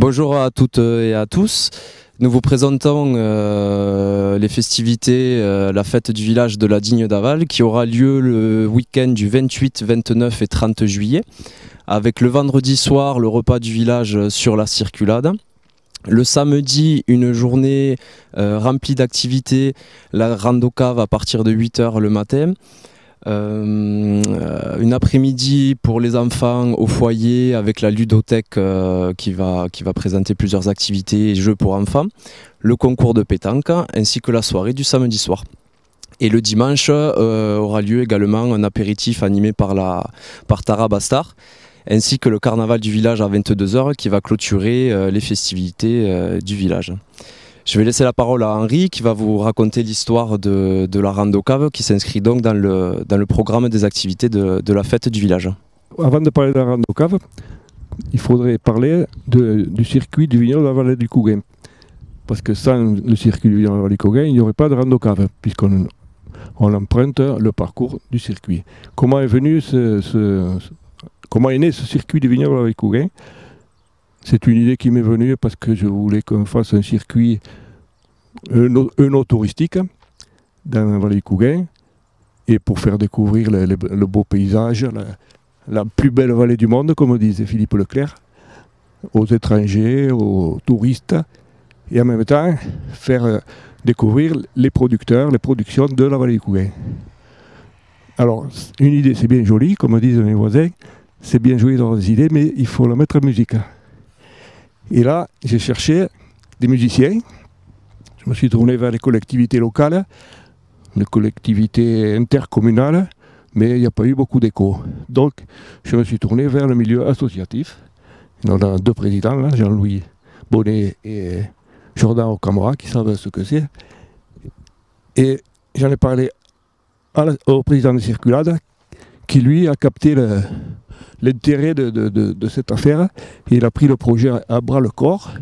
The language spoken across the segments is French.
Bonjour à toutes et à tous. Nous vous présentons les festivités, la fête du village de la Digne d'Aval qui aura lieu le week-end du 28, 29 et 30 juillet avec le vendredi soir le repas du village sur la circulade. Le samedi, une journée remplie d'activités, la rando-cave à partir de 8 h le matin. Une après-midi pour les enfants au foyer avec la ludothèque qui va présenter plusieurs activités et jeux pour enfants, le concours de pétanque ainsi que la soirée du samedi soir. Et le dimanche aura lieu également un apéritif animé par Tara Bastard ainsi que le carnaval du village à 22 h qui va clôturer les festivités du village. Je vais laisser la parole à Henri qui va vous raconter l'histoire de la rando-cave qui s'inscrit donc dans le programme des activités de la fête du village. Avant de parler de la rando-cave, il faudrait parler du circuit du vignoble de la vallée du Cougain. Parce que sans le circuit du vignoble de la vallée du Cougain, il n'y aurait pas de rando-cave, puisqu'on emprunte le parcours du circuit. Comment est né ce circuit du vignoble de la vallée du Cougain? C'est une idée qui m'est venue parce que je voulais qu'on fasse un circuit touristique dans la vallée du Cougain et pour faire découvrir le beau paysage, la plus belle vallée du monde, comme disait Philippe Leclerc, aux étrangers, aux touristes, et en même temps faire découvrir les producteurs, les productions de la vallée du Cougain. Alors, une idée, c'est bien joli, comme disent mes voisins, c'est bien joli dans les idées, mais il faut la mettre en musique. Et là, j'ai cherché des musiciens. Je me suis tourné vers les collectivités locales, les collectivités intercommunales, mais il n'y a pas eu beaucoup d'écho. Donc, je me suis tourné vers le milieu associatif. Il y en a deux présidents, là, Jean-Louis Bonnet et Jordan Ocamora, qui savent ce que c'est. Et j'en ai parlé au président de Circulade, qui lui a capté l'intérêt de cette affaire, et il a pris le projet à bras le corps,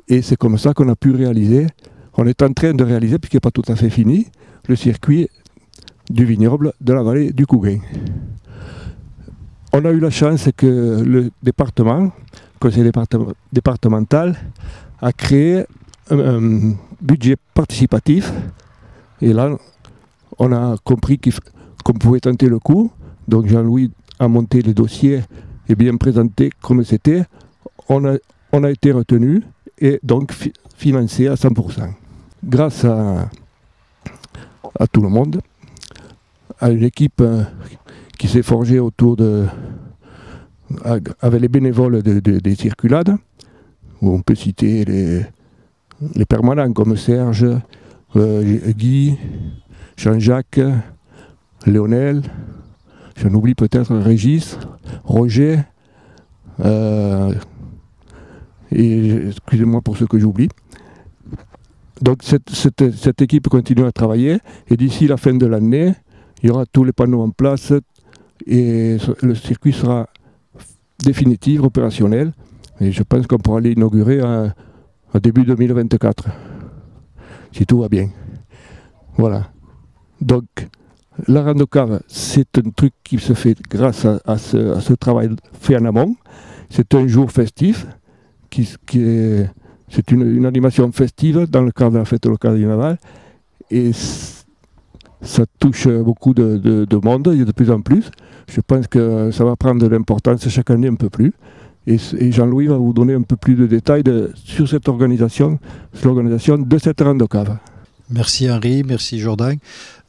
et c'est comme ça qu'on a pu réaliser, on est en train de réaliser, puisqu'il n'est pas tout à fait fini, le circuit du vignoble de la vallée du Cougain. On a eu la chance que le département, le conseil départemental, a créé un budget participatif, et là, on a compris qu'on pouvait tenter le coup. Donc Jean-Louis a monté les dossiers et bien présenté comme c'était. On a été retenu et donc financé à 100%. Grâce à tout le monde, à une équipe qui s'est forgée avec les bénévoles des circulades, où on peut citer les permanents comme Serge, Guy, Jean-Jacques, Léonel, j'en oublie peut-être Régis, Roger, et excusez-moi pour ceux que j'oublie. Donc cette équipe continue à travailler et d'ici la fin de l'année, il y aura tous les panneaux en place et le circuit sera définitif, opérationnel. Et je pense qu'on pourra l'inaugurer en début 2024, si tout va bien. Voilà. Donc, la rando-cave, c'est un truc qui se fait grâce à ce travail fait en amont. C'est un jour festif, c'est une animation festive dans le cadre de la fête locale du Naval. Et ça touche beaucoup de monde, il y a de plus en plus. Je pense que ça va prendre de l'importance chaque année un peu plus. Et Jean-Louis va vous donner un peu plus de détails sur l'organisation de cette rando-cave. Merci Henri, merci Jordan.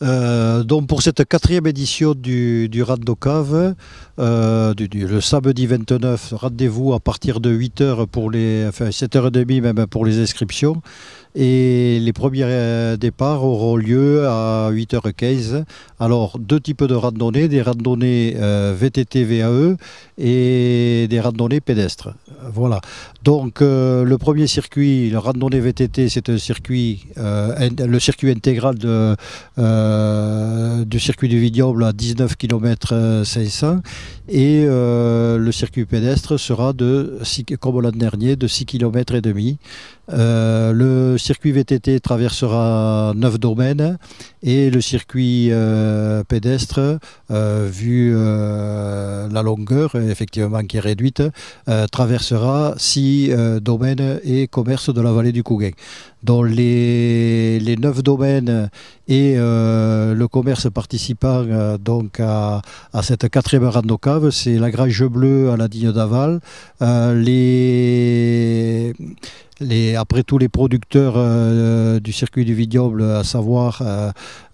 Donc pour cette 4e édition du rando-cave, le samedi 29, rendez-vous à partir de 8 h enfin 7h30 même pour les inscriptions. Et les premiers départs auront lieu à 8h15. Alors, deux types de randonnées, des randonnées VTT VAE et des randonnées pédestres. Voilà. Donc, le premier circuit, la randonnée VTT, c'est un circuit, le circuit intégral du circuit du vignoble à 19 km 500. Et le circuit pédestre sera comme l'an dernier, de 6 km et demi. Le circuit VTT traversera 9 domaines et le circuit pédestre, vu la longueur effectivement qui est réduite, traversera 6 domaines et commerces de la vallée du Couguin. Dans les 9 domaines et le commerce participant donc à cette 4e rando-cave, c'est la Grange Bleue à la Digne d'Aval, après tous les producteurs du circuit du vignoble, à savoir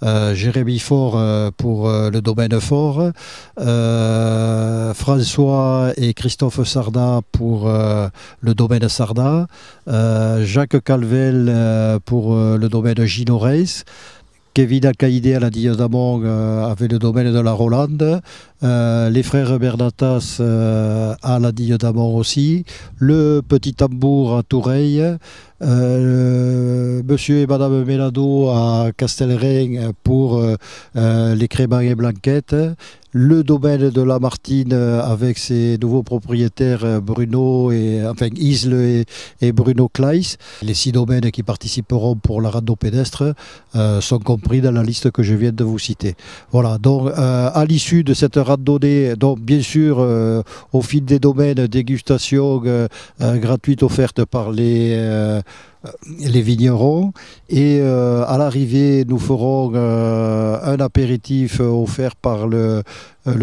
Jérémy Faure pour le domaine Fort, François et Christophe Sarda pour le domaine Sarda, Jacques Calvel pour le domaine Gino Reis, Kevin Alcaïdé à la Digne d'Amont avec le domaine de la Rolande, les frères Bernatas à la Digne d'Amont aussi, le Petit Tambour à Toureil, monsieur et madame Mélado à Castelrein pour les créments et blanquettes, le domaine de la Martine avec ses nouveaux propriétaires Isle et Bruno Kleiss. Les 6 domaines qui participeront pour la rando pédestre sont compris dans la liste que je viens de vous citer. Voilà, donc à l'issue de cette randonnée, donc bien sûr au fil des domaines, dégustation gratuite offerte par les vignerons, et à l'arrivée nous ferons un apéritif offert par le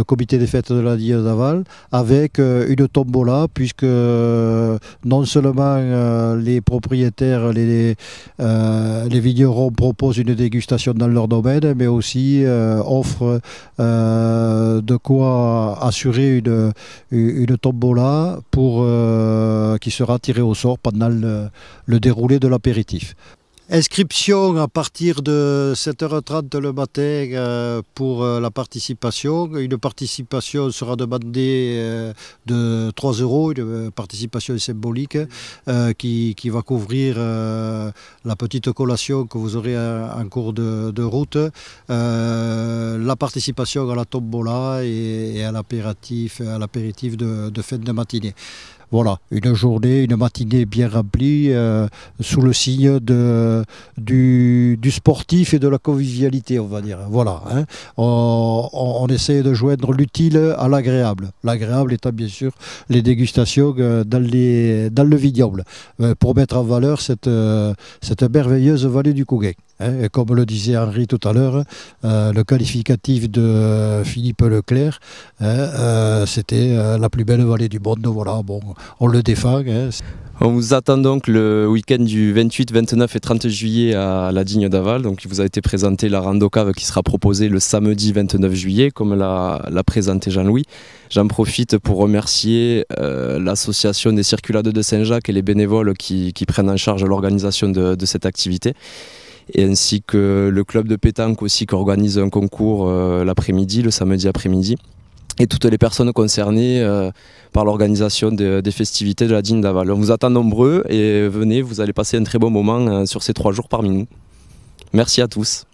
comité des fêtes de la Digne d'Aval avec une tombola, puisque non seulement les propriétaires, les vignerons proposent une dégustation dans leur domaine, mais aussi offrent de quoi assurer une tombola qui sera tirée au sort pendant le déroulé de l'apéritif. Inscription à partir de 7h30 le matin pour la participation. Une participation sera demandée de 3 €, une participation symbolique qui va couvrir la petite collation que vous aurez en cours de route, la participation à la tombola et à l'apéritif de fin de matinée. Voilà, une matinée bien remplie sous le signe du sportif et de la convivialité, on va dire. Voilà, hein. On essaie de joindre l'utile à l'agréable. L'agréable étant bien sûr les dégustations dans le vignoble, pour mettre en valeur cette merveilleuse vallée du Couguin. Hein, et comme le disait Henri tout à l'heure, le qualificatif de Philippe Leclerc, c'était la plus belle vallée du monde. Voilà, bon, on le défend. Hein. On vous attend donc le week-end du 28, 29 et 30 juillet à la Digne d'Aval. Donc il vous a été présenté la rando-cave qui sera proposée le samedi 29 juillet, comme l'a présenté Jean-Louis. J'en profite pour remercier l'association des Circulades de Saint-Jacques et les bénévoles qui prennent en charge l'organisation de cette activité, et ainsi que le club de pétanque aussi qui organise un concours l'après-midi, le samedi après-midi, et toutes les personnes concernées par l'organisation des festivités de la Digne d'Aval. On vous attend nombreux et venez, vous allez passer un très bon moment sur ces 3 jours parmi nous. Merci à tous.